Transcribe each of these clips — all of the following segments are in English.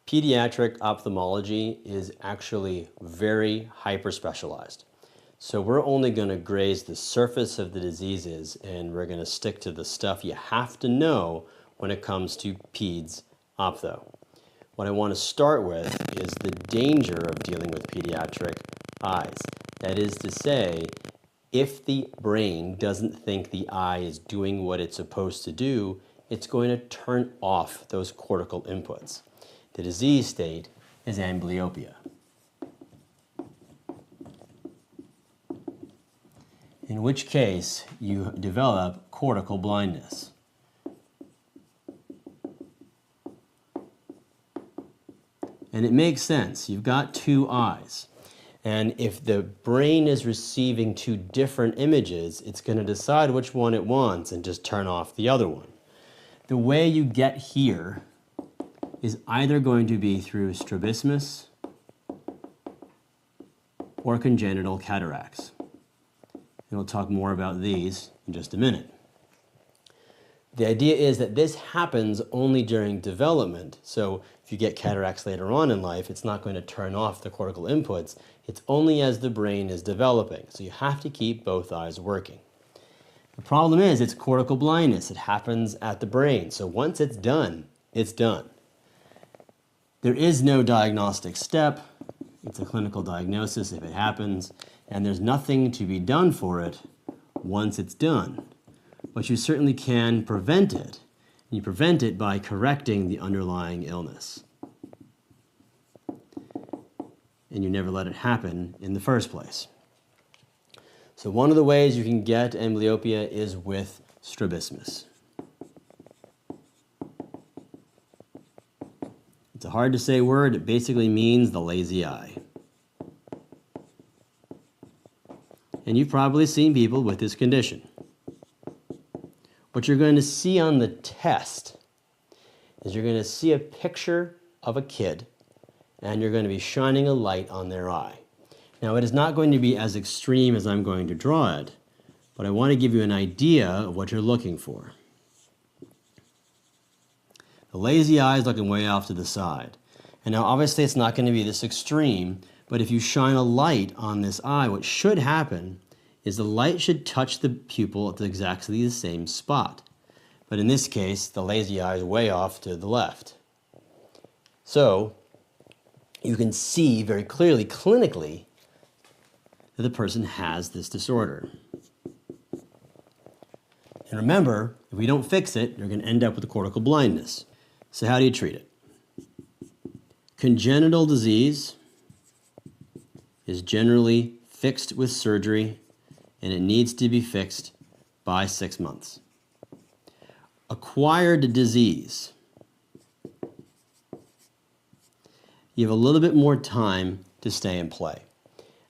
Pediatric ophthalmology is actually very hyper-specialized. So we're only going to graze the surface of the diseases, and we're going to stick to the stuff you have to know when it comes to Peds Ophtho. What I want to start with is the danger of dealing with pediatric eyes. That is to say, if the brain doesn't think the eye is doing what it's supposed to do, it's going to turn off those cortical inputs. The disease state is amblyopia. In which case, you develop cortical blindness. And it makes sense. You've got two eyes. And if the brain is receiving two different images, it's going to decide which one it wants and just turn off the other one. The way you get here is either going to be through strabismus or congenital cataracts. And we'll talk more about these in just a minute. The idea is that this happens only during development. So if you get cataracts later on in life, it's not going to turn off the cortical inputs. It's only as the brain is developing. So you have to keep both eyes working. The problem is it's cortical blindness. It happens at the brain. So once it's done, it's done. There is no diagnostic step. It's a clinical diagnosis if it happens, and there's nothing to be done for it once it's done. But you certainly can prevent it. And you prevent it by correcting the underlying illness. And you never let it happen in the first place. So one of the ways you can get amblyopia is with strabismus. It's a hard to say word. It basically means the lazy eye. And you've probably seen people with this condition. What you're going to see on the test is you're going to see a picture of a kid, and you're going to be shining a light on their eye. Now, it is not going to be as extreme as I'm going to draw it, but I want to give you an idea of what you're looking for. The lazy eye is looking way off to the side. And now, obviously, it's not going to be this extreme, but if you shine a light on this eye, what should happen is the light should touch the pupil at exactly the same spot. But in this case, the lazy eye is way off to the left. So you can see very clearly, clinically, that the person has this disorder. And remember, if we don't fix it, you're going to end up with a cortical blindness. So how do you treat it? Congenital disease is generally fixed with surgery, and it needs to be fixed by 6 months. Acquired disease, you have a little bit more time to stay in play.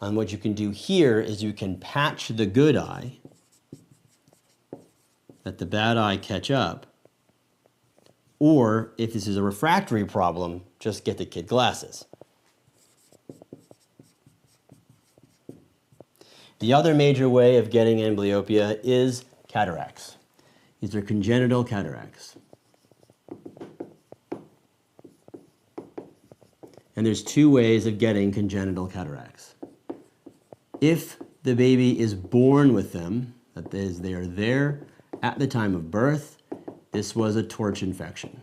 And what you can do here is you can patch the good eye, let the bad eye catch up, or if this is a refractory problem, just get the kid glasses. The other major way of getting amblyopia is cataracts. These are congenital cataracts. And there's two ways of getting congenital cataracts. If the baby is born with them, that is, they are there at the time of birth, this was a torch infection.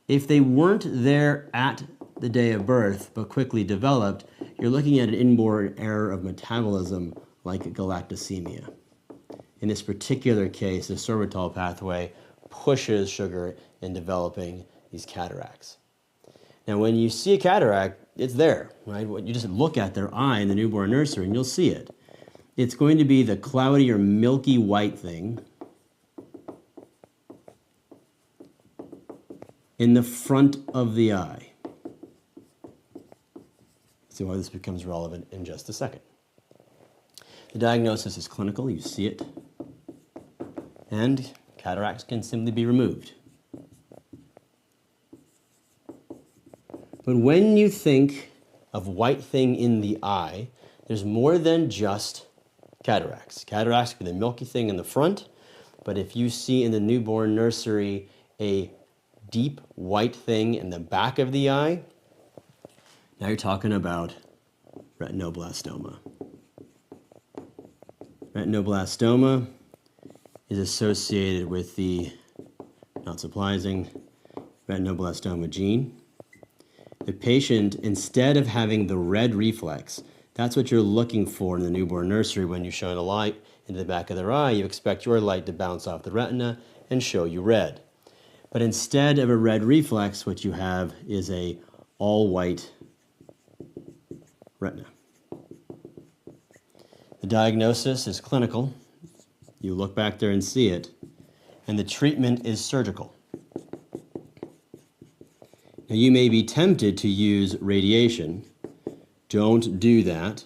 If they weren't there at the day of birth but quickly developed, you're looking at an inborn error of metabolism like galactosemia. In this particular case, the sorbitol pathway pushes sugar in developing these cataracts. Now, when you see a cataract, it's there, right? You just look at their eye in the newborn nursery and you'll see it. It's going to be the cloudy or milky white thing in the front of the eye. See why this becomes relevant in just a second. The diagnosis is clinical, you see it, and cataracts can simply be removed. But when you think of white thing in the eye, there's more than just cataracts. Cataracts can be the milky thing in the front, but if you see in the newborn nursery a deep white thing in the back of the eye, now you're talking about retinoblastoma. Retinoblastoma is associated with the, not surprising, retinoblastoma gene. The patient, instead of having the red reflex, that's what you're looking for in the newborn nursery when you shine a light into the back of their eye. You expect your light to bounce off the retina and show you red. But instead of a red reflex, what you have is a all-white retina. The diagnosis is clinical. You look back there and see it. And the treatment is surgical. Now, you may be tempted to use radiation. Don't do that.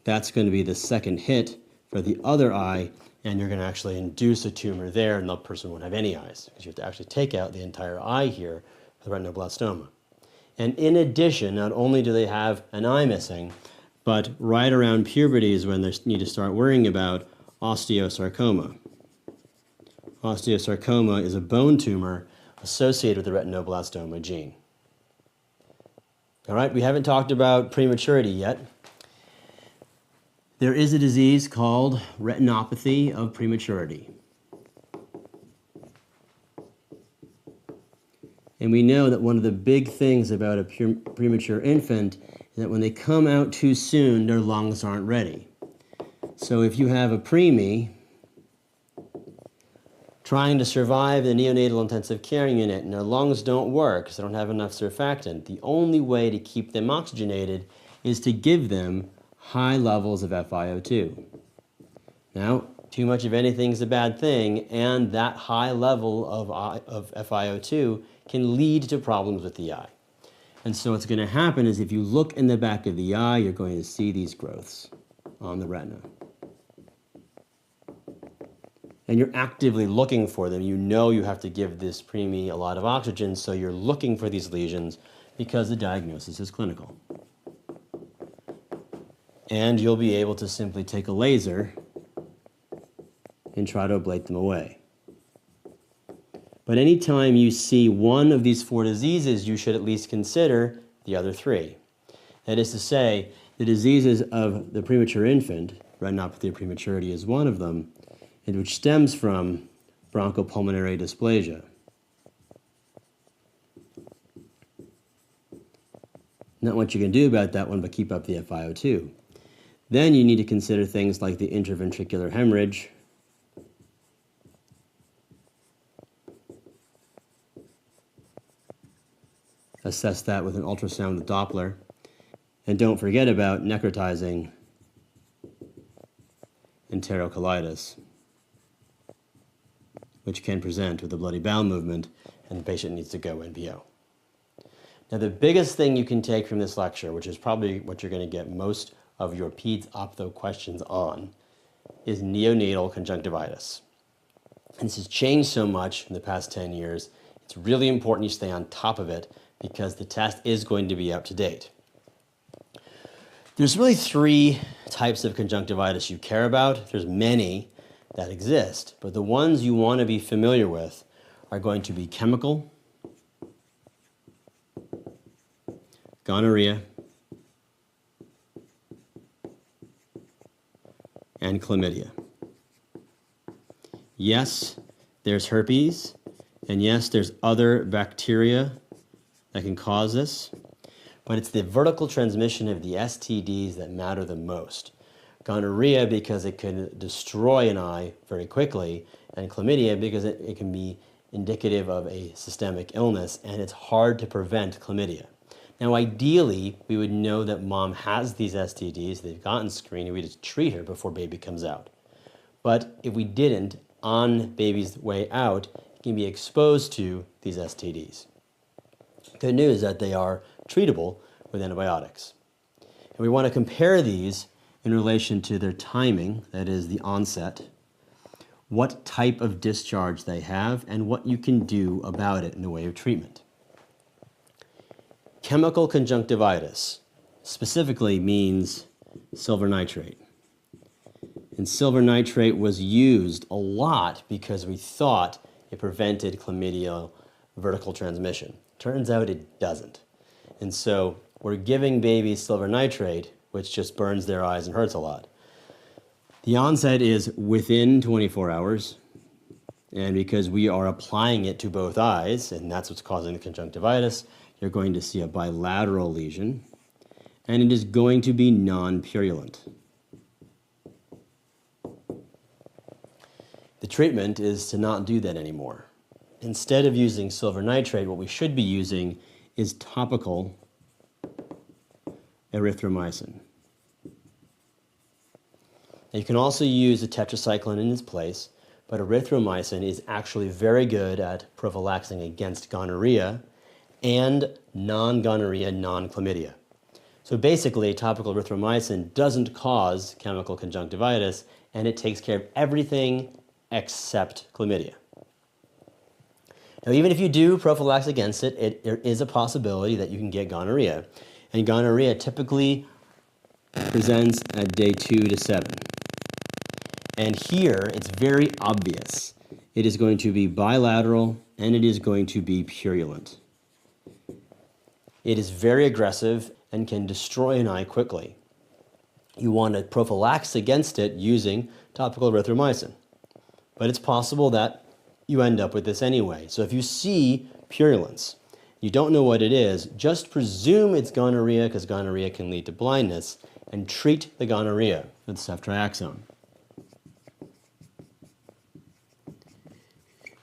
That's going to be the second hit for the other eye, and you're going to actually induce a tumor there, and the person won't have any eyes, because you have to actually take out the entire eye here for the retinoblastoma. And in addition, not only do they have an eye missing, but right around puberty is when they need to start worrying about osteosarcoma. Osteosarcoma is a bone tumor associated with the retinoblastoma gene. All right, we haven't talked about prematurity yet. There is a disease called retinopathy of prematurity. And we know that one of the big things about a premature infant is that when they come out too soon, their lungs aren't ready. So if you have a preemie trying to survive the neonatal intensive care unit and their lungs don't work because they don't have enough surfactant, the only way to keep them oxygenated is to give them high levels of FiO2. Now, too much of anything is a bad thing, and that high level of FiO2 can lead to problems with the eye. And so what's going to happen is if you look in the back of the eye, you're going to see these growths on the retina. And you're actively looking for them. You know you have to give this preemie a lot of oxygen, so you're looking for these lesions because the diagnosis is clinical. And you'll be able to simply take a laser and try to ablate them away. But anytime you see one of these four diseases, you should at least consider the other three. That is to say, the diseases of the premature infant, retinopathy of prematurity is one of them, and which stems from bronchopulmonary dysplasia. Not much you can do about that one, but keep up the FiO2. Then you need to consider things like the intraventricular hemorrhage, assess that with an ultrasound with Doppler, and don't forget about necrotizing enterocolitis, which can present with a bloody bowel movement, and the patient needs to go NPO. Now, the biggest thing you can take from this lecture, which is probably what you're going to get most of your Peds Ophtho questions on, is neonatal conjunctivitis. And this has changed so much in the past 10 years, it's really important you stay on top of it because the test is going to be up to date. There's really three types of conjunctivitis you care about. There's many that exist, but the ones you want to be familiar with are going to be chemical, gonorrhea, and chlamydia. Yes, there's herpes, and yes, there's other bacteria that can cause this, but it's the vertical transmission of the STDs that matter the most. Gonorrhea because it can destroy an eye very quickly, and chlamydia because it can be indicative of a systemic illness, and it's hard to prevent chlamydia. Now, ideally, we would know that mom has these STDs, they've gotten screened, and we just treat her before baby comes out. But if we didn't, on baby's way out, it can be exposed to these STDs. Good news is that they are treatable with antibiotics. And we want to compare these in relation to their timing, that is the onset, what type of discharge they have, and what you can do about it in the way of treatment. Chemical conjunctivitis specifically means silver nitrate. And silver nitrate was used a lot because we thought it prevented chlamydial vertical transmission. Turns out it doesn't. And so we're giving babies silver nitrate, which just burns their eyes and hurts a lot. The onset is within 24 hours, and because we are applying it to both eyes, and that's what's causing the conjunctivitis, you're going to see a bilateral lesion, and it is going to be non-purulent. The treatment is to not do that anymore. Instead of using silver nitrate, what we should be using is topical erythromycin. Now you can also use a tetracycline in its place, but erythromycin is actually very good at prophylaxing against gonorrhea and non-gonorrhea, non-chlamydia. So basically, topical erythromycin doesn't cause chemical conjunctivitis, and it takes care of everything except chlamydia. Now, even if you do prophylax against it, there is a possibility that you can get gonorrhea. And gonorrhea typically presents at day 2 to 7. And here, it's very obvious. It is going to be bilateral, and it is going to be purulent. It is very aggressive and can destroy an eye quickly. You want to prophylax against it using topical erythromycin. But it's possible that you end up with this anyway. So if you see purulence, you don't know what it is, just presume it's gonorrhea, because gonorrhea can lead to blindness, and treat the gonorrhea with ceftriaxone.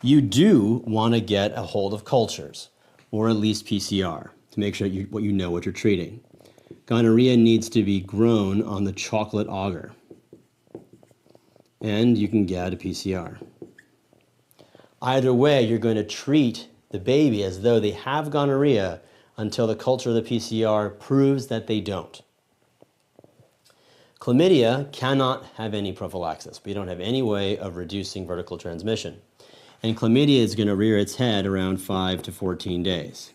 You do want to get a hold of cultures, or at least PCR, to make sure you know what you're treating. Gonorrhea needs to be grown on the chocolate agar, and you can get a PCR. Either way, you're going to treat the baby as though they have gonorrhea until the culture of the PCR proves that they don't. Chlamydia cannot have any prophylaxis. We don't have any way of reducing vertical transmission. And chlamydia is going to rear its head around 5 to 14 days.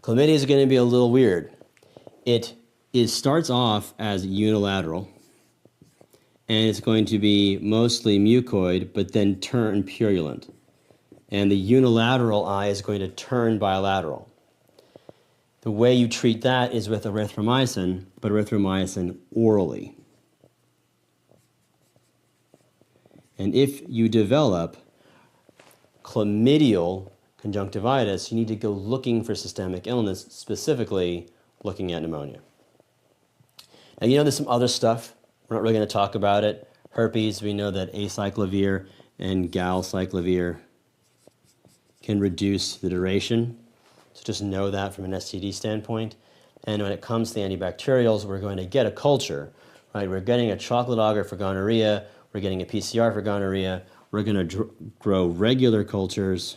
Chlamydia is going to be a little weird. It starts off as unilateral, and it's going to be mostly mucoid, but then turn purulent. And the unilateral eye is going to turn bilateral. The way you treat that is with erythromycin, but erythromycin orally. And if you develop chlamydial conjunctivitis, you need to go looking for systemic illness, specifically looking at pneumonia. Now, you know there's some other stuff. We're not really going to talk about it. Herpes, we know that acyclovir and galcyclovir can reduce the duration. So just know that from an STD standpoint. And when it comes to the antibacterials, we're going to get a culture, right? We're getting a chocolate agar for gonorrhea. We're getting a PCR for gonorrhea. We're going to grow regular cultures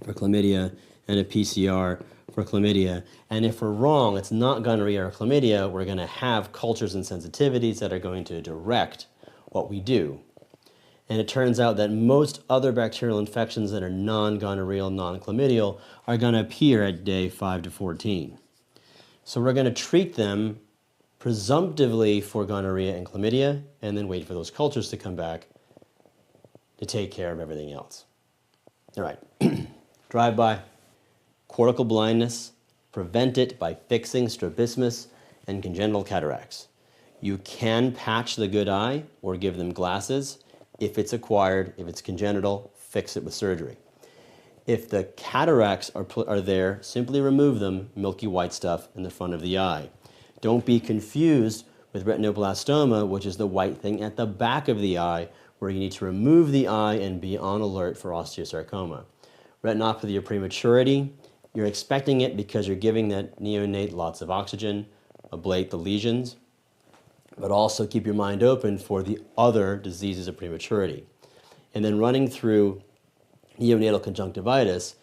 for chlamydia and a PCR for chlamydia. And if we're wrong, it's not gonorrhea or chlamydia, we're going to have cultures and sensitivities that are going to direct what we do. And it turns out that most other bacterial infections that are non-gonorrheal, non-chlamydial are going to appear at day 5 to 14. So we're going to treat them presumptively for gonorrhea and chlamydia, and then wait for those cultures to come back to take care of everything else. All right, drive-by, cortical blindness, prevent it by fixing strabismus and congenital cataracts. You can patch the good eye or give them glasses. If it's acquired, if it's congenital, fix it with surgery. If the cataracts are there, simply remove them, milky white stuff in the front of the eye. Don't be confused with retinoblastoma, which is the white thing at the back of the eye, where you need to remove the eye and be on alert for osteosarcoma. Retinopathy of prematurity, you're expecting it because you're giving that neonate lots of oxygen, ablate the lesions, but also keep your mind open for the other diseases of prematurity. And then running through neonatal conjunctivitis,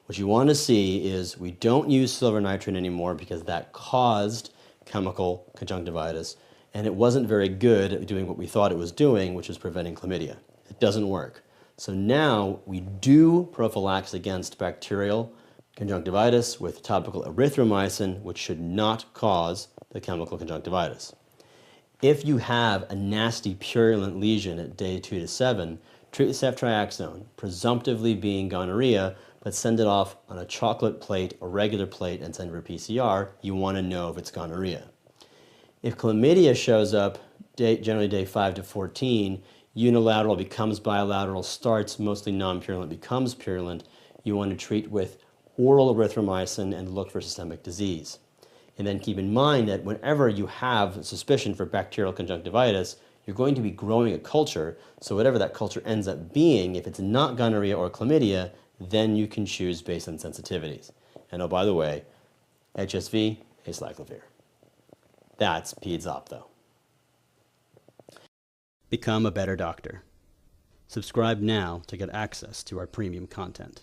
what you want to see is we don't use silver nitrate anymore because that caused chemical conjunctivitis, and it wasn't very good at doing what we thought it was doing, which is preventing chlamydia. It doesn't work. So now we do prophylax against bacterial conjunctivitis with topical erythromycin, which should not cause the chemical conjunctivitis. If you have a nasty purulent lesion at day 2 to 7, treat with ceftriaxone, presumptively being gonorrhea, but send it off on a chocolate plate or regular plate and send it for PCR, you want to know if it's gonorrhea. If chlamydia shows up, generally day 5 to 14, unilateral becomes bilateral, starts mostly non-purulent, becomes purulent, you want to treat with oral erythromycin and look for systemic disease. And then keep in mind that whenever you have suspicion for bacterial conjunctivitis, you're going to be growing a culture, so whatever that culture ends up being, if it's not gonorrhea or chlamydia, then you can choose based on sensitivities. And oh, by the way, HSV, acyclovir. That's Peds Ophtho. Become a better doctor. Subscribe now to get access to our premium content.